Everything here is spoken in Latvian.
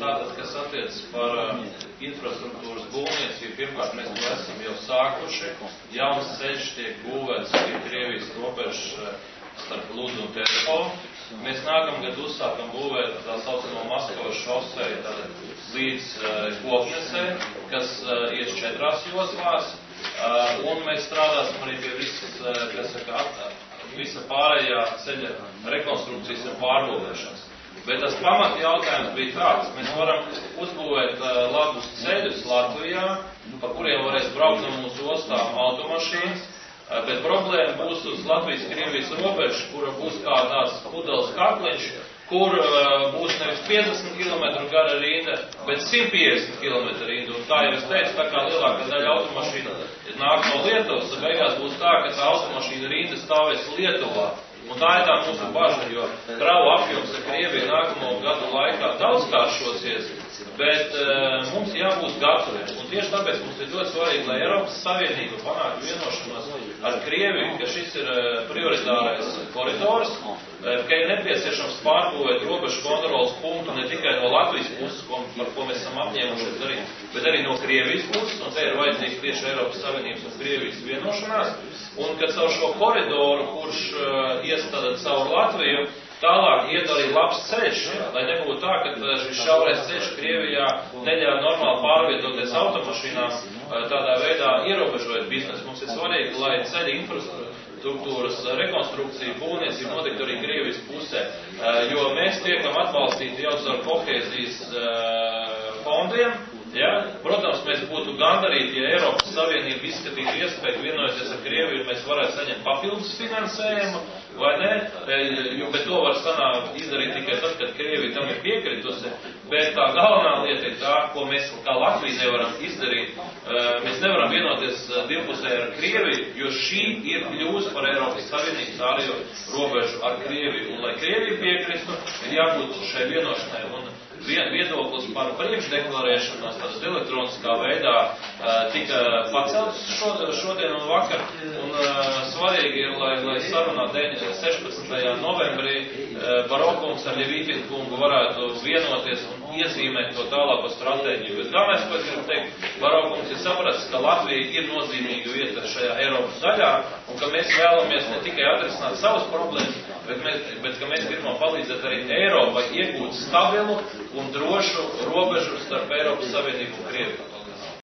Tātad, kas attiecas par infrastruktūras būvniecību, pirmkārt, mēs to esam jau sākuši. Jauns ceļš tiek būvēts pie Krievijas robežas starp Ludu un Terpovu. Mēs nākamgad uzsākam būvēt tā saucamo Maskavas šoseju līdz Kopnesē, kas ies 4 joslās. Un mēs strādāsim arī pie visa pārējā ceļa rekonstrukcijas un pārbūvēšanas. Bet tas pamat jautājums bija tāds, mēs varam uzbūvēt labus ceļus Latvijā, pa kuriem varēs braukt no mūsu ostām automašīnas, bet problēma būs uz Latvijas-Krievijas robežu, kura būs kā tāds pudeles kakliņš, kur būs nevis 50 km gara rinda, bet 150 km rinda. Un tā jau es teicu, tā kā lielākā daļa automašīna nāk no Lietuvas, tad beigās būs tā, ka tā automašīna rinda stāvēs Lietuvā. Un tā ir tā mūsu baža, jo kravu apjoms ar Krieviju nākamo gadu laikā daudzkāršosies, bet mums jābūt gataviem. Un tieši tāpēc mums ir ļoti svarīgi, lai Eiropas Savienība panāktu vienošanos ar Krieviju, ka šis ir prioritārais koridors, ka ir nepieciešams pārbūvēt robežu kontrolas punktu ne tikai no Latvijas puses, par ko mēs esam apņēmušies darīt, bet arī no Krievijas puses, un te ir vajadzīgs tieši Eiropas Savienības un Krievijas vienošanās, un ka caur šo koridoru, kurš ies tātad caur Latviju, tālāk iet arī labs ceļš, lai nebūtu tā, ka šis šaurais ceļš Krievijā neļauj normāli pārvietoties automašīnām, tādā veidā ierobežojot biznesu. Mums ir svarīgi, lai ceļa infrastruktūras rekonstrukcija, būvniecība notiktu arī Krievijas pusē, jo mēs tiekam atbalstīti jau ar kohēzijas fondiem. Ja? Protams, mēs būtu gandarīti, ja Eiropas Savienība izskatītu iespēju vienojoties ar Krieviju, mēs varētu saņemt papildus finansējumu, vai ne? Bet to var izdarīt tikai tad, kad Krievija tam ir piekritusi. Bet tā galvenā lieta ir tā, ko mēs kā Latvija nevaram izdarīt. Mēs nevaram vienoties divpusēji ar Krieviju, jo šī ir kļūst par Eiropas Savienības ārējo robežu ar Krieviju. Un, lai Krievija piekristu, ir jābūt šai vienošanai. Un viedoklis par priekšdeklarēšanos tādas elektroniskā veidā tika pacelts šodien un vakar. Un svarīgi ir, lai sarunā 16. novembrī Barokungs ar Ļevītinu kungu varētu vienoties un iezīmēt to tālāko stratēģiju. Bet galvenais, ko es gribu teikt, Barokungs ir sapratis, ka Latvija ir nozīmīga vieta šajā Eiropas daļā un ka mēs vēlamies ne tikai atrisināt savas problēmas, bet ka mēs gribam palīdzēt arī Eiropai iegūt stabilu un drošu robežu starp Eiropas Savienību un Krieviju.